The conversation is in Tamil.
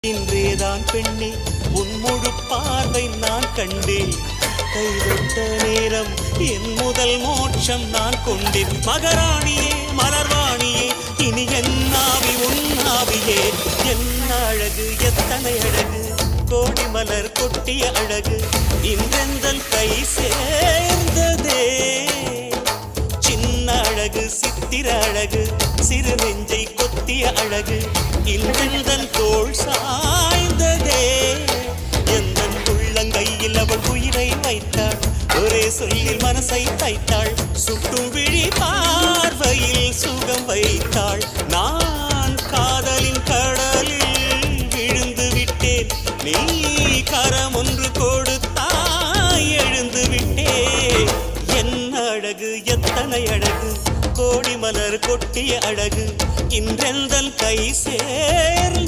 இன்றேதான் பெண்ணே உன் முழு பார்வை நான் கண்டேன். கைவிட்ட நேரம் என் முதல் மோட்சம் நான் கொண்டேன். மகராணியே மலர்வாணியே இனி என்னாவி உன்னாவியே. என்ன அழகு எத்தனை அழகு கோடி மலர் கொட்டிய அழகு இன்றெந்தல் கை சேர்ந்ததே. சின்ன அழகு சித்திர அழகு சிறு நெஞ்சை கொத்திய அழகு இன்றெந்தன் தோள் சாய்ந்ததே. எந்தன் உள்ளங்கையில் அவள் உயிரை வைத்தாள். ஒரே சொல்லில் மனசை தைத்தாள். சுட்டும் விழி பார்வையில் சுகம் வைத்தாள். நான் காதலின் கடலில் விழுந்து விட்டேன். நீ கரம் ஒன்று கொடுத்தாய் எழுந்து விட்டேன். என்ன அழகு எத்தனை அழகு கோடி மலர் கொட்டிய அழகு இன்றெந்தன் கை சேர்